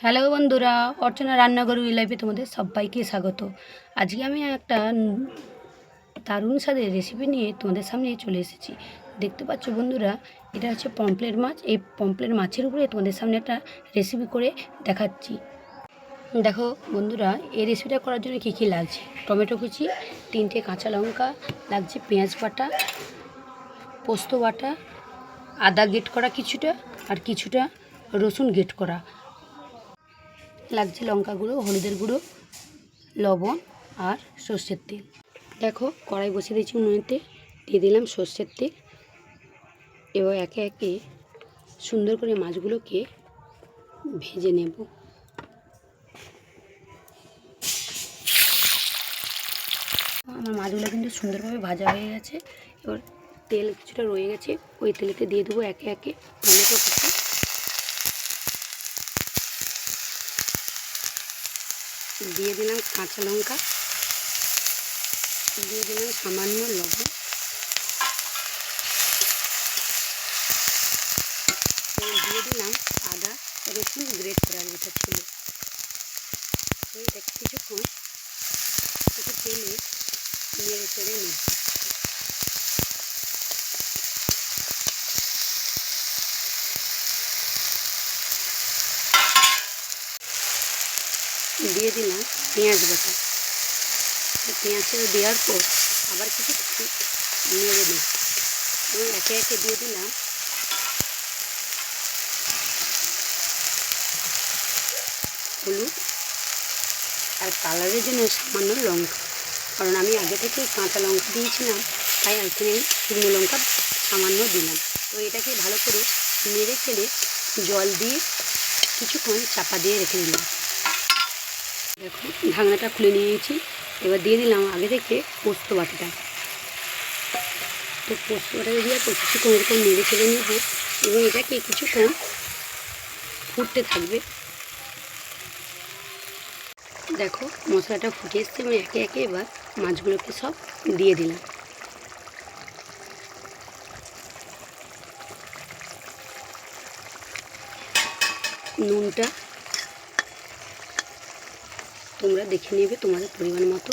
Hello বন্ধুরা, অর্চনা রান্নাঘর লাইফে তোমাদের সবাইকে স্বাগত। আজকে আমি একটা দারুণ স্বাদের রেসিপি নিয়ে তোমাদের সামনে চলে এসেছি। দেখতে পাচ্ছ বন্ধুরা, এটা হচ্ছে পমফ্লেট মাছ। এই পমফ্লেট মাছের উপরে তোমাদের সামনে একটা রেসিপি করে দেখাচ্ছি। দেখো বন্ধুরা, এই রেসিপিটা করার জন্য কী কী লাগছে: টমেটো কুচি, 3টে কাঁচা লঙ্কা, লাগছে পেঁয়াজ বাটা, পোস্ত বাটা, আদা গ্রেট করা কিছুটা, আর কিছুটা রসুন গ্রেট করা, লাগছে লঙ্কা গুঁড়ো, হলুদের গুঁড়ো, লবণ আর সর্ষের তেল। দেখো কড়াই বসিয়ে দিয়েছি, উনুনেতে দিয়ে দিলাম সর্ষের তেল। এবার একে একে সুন্দর করে মাছগুলোকে ভেজে নেব। আমার মাছগুলো কিন্তু সুন্দরভাবে ভাজা হয়ে গেছে। এবার তেল কিছুটা রয়ে গেছে, ওই তেলেতে দিয়ে দেবো একে একে টমেটো কুচি, দিয়ে দিলাম কাঁচা লঙ্কা, দিয়ে দিলাম সামান্য লবণ, দিয়ে দিলাম আদা রসুন গ্রেট করার যেটা ছিল। এটা কিছুক্ষণ একটু তেলে নেড়ে চেড়ে নেব। দিয়ে দিলাম পেঁয়াজ বাটা। পেঁয়াজটা দেওয়ার পর আবার কিছু নেড়ে দিই এবং একে একে দিয়ে দিলাম হলুদ আর কালারের জন্য সামান্য লঙ্কা, কারণ আমি আগে থেকেই কাঁচা লঙ্কা দিয়েছিলাম, তাই এখানে শুকনো লঙ্কা সামান্য দিলাম। তো এটাকে ভালো করে নেড়ে চেড়ে জল দিয়ে কিছুক্ষণ চাপা দিয়ে রেখে দিলাম। দেখো ঢাকনাটা খুলে নিয়েছি। এবার দিয়ে দিলাম আগে থেকে পোস্ত বাটাটা। তো পোস্ত বাটাটা দেওয়ার পর কিছুক্ষণ এরকম নেড়ে চেড়ে নেব এবং এটাকে কিছুক্ষণ ফুটতে থাকবে। দেখো মশলাটা ফুটে এসছে, আমি একে একে এবার মাছগুলোকে সব দিয়ে দিলাম। নুনটা তোমরা দেখে নেবে তোমাদের পরিমাণ মতো,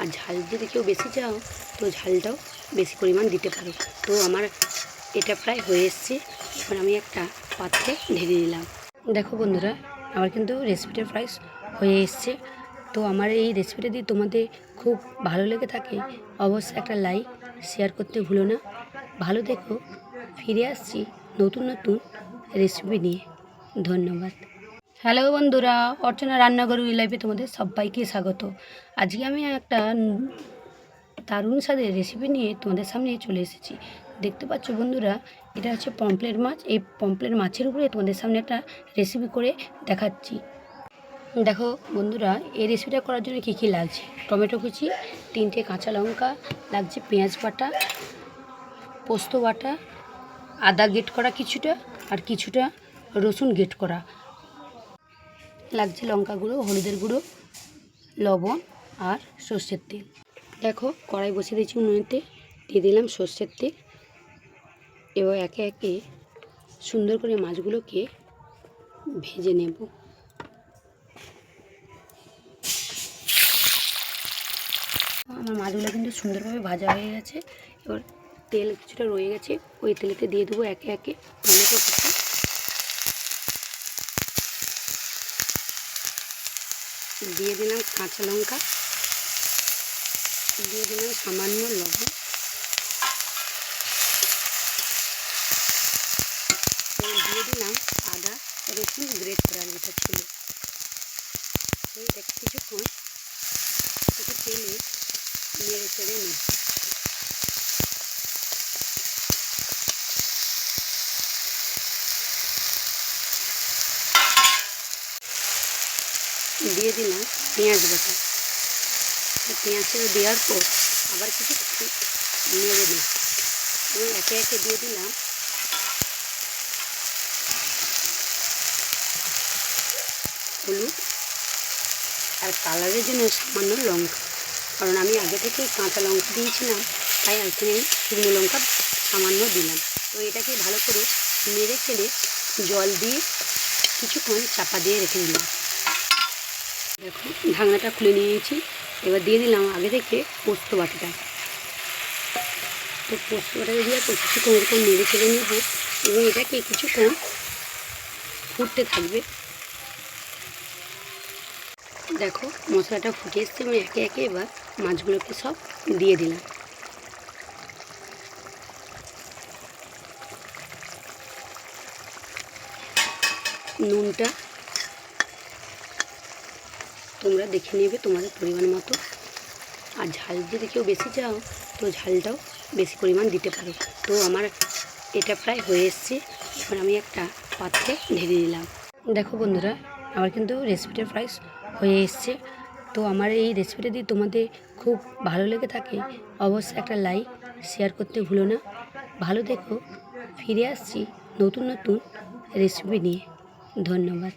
আর ঝাল যদি কেউ বেশি চাও তো ঝালটাও বেশি পরিমাণ দিতে পারো। তো আমার এটা প্রায় হয়ে এসছে। এবার আমি একটা পাত্রে ঢেলে নিলাম। দেখো বন্ধুরা, আমার কিন্তু রেসিপিটা প্রায় হয়ে এসছে। তো আমার এই রেসিপিটা যদি তোমাদের খুব ভালো লেগে থাকে অবশ্যই একটা লাইক শেয়ার করতে ভুলো না। ভালো দেখো, ফিরে আসছি নতুন নতুন রেসিপি নিয়ে। ধন্যবাদ। হ্যালো বন্ধুরা, অর্চনা রান্নাঘর লাইফে তোমাদের সবাইকে স্বাগত। আজকে আমি একটা দারুণ স্বাদের রেসিপি নিয়ে তোমাদের সামনে চলে এসেছি। দেখতে পাচ্ছ বন্ধুরা, এটা হচ্ছে পমফ্লেট মাছ। এই পমফ্লেট মাছের উপরে তোমাদের সামনে একটা রেসিপি করে দেখাচ্ছি। দেখো বন্ধুরা, এই রেসিপিটা করার জন্য কী কী লাগছে: টমেটো কুচি, 3টে কাঁচা লঙ্কা, লাগছে পেঁয়াজ বাটা, পোস্ত বাটা, আদা গ্রেট করা কিছুটা, আর কিছুটা রসুন গ্রেট করা, লাগছে লঙ্কা গুঁড়ো, হলুদের গুঁড়ো, লবণ আর সর্ষের তেল। দেখো কড়াই বসিয়ে দিয়েছি, উনুনেতে দিয়ে দিলাম সর্ষের তেল। এবার একে একে সুন্দর করে মাছগুলোকে ভেজে নেব। আমার মাছগুলো কিন্তু সুন্দরভাবে ভাজা হয়ে গেছে। এবার তেল কিছুটা রয়ে গেছে, ওই তেলেতে দিয়ে দেবো একে একে টমেটো কুচি, দিয়ে দিলাম কাঁচা লঙ্কা, দিয়ে দিলাম সামান্য লবণ, দিয়ে দিলাম আদা রসুন গ্রেট করার যেটা ছিল। এটা কিছুক্ষণ একটু তেলে নেড়ে চেড়ে নেব। দিয়ে দিলাম পেঁয়াজ বাটা। পেঁয়াজটা দেওয়ার পর আবার কিছু নেড়ে দিই এবং একে একে দিয়ে দিলাম হলুদ আর কালারের জন্য সামান্য লঙ্কা, কারণ আমি আগে থেকেই কাঁচা লঙ্কা দিয়েছিলাম, তাই এখানে শুকনো লঙ্কা সামান্য দিলাম। তো এটাকে ভালো করে নেড়ে চেড়ে জল দিয়ে কিছুক্ষণ চাপা দিয়ে রেখে দিলাম। দেখো ঢাকনাটা খুলে নিয়েছি, এবার দিয়ে দিলাম আগে থেকে পোস্ত বাটাটা। তো পোস্ত বাটাটা দিয়ে কিছুক্ষণ এরকম নেড়ে চেড়ে নেব এবং এটাকে কিছুক্ষণ ফুটতে থাকবে। দেখো মশলাটা ফুটে এসছে, আমি একে একে এবার মাছগুলোকে সব দিয়ে দিলাম। নুনটা তোমরা দেখে নেবে তোমাদের পরিমাণ মতো, আর ঝাল যদি কেউ বেশি চাও তো ঝালটাও বেশি পরিমাণ দিতে পারো। তো আমার এটা প্রায় হয়ে এসছে, এবার আমি একটা পাত্রে ঢেলে দিলাম। দেখো বন্ধুরা, আমার কিন্তু রেসিপিটা প্রায় হয়ে এসছে। তো আমার এই রেসিপিটা যদি তোমাদের খুব ভালো লেগে থাকে অবশ্যই একটা লাইক শেয়ার করতে ভুলো না। ভালো দেখো, ফিরে আসছি নতুন নতুন রেসিপি নিয়ে। ধন্যবাদ।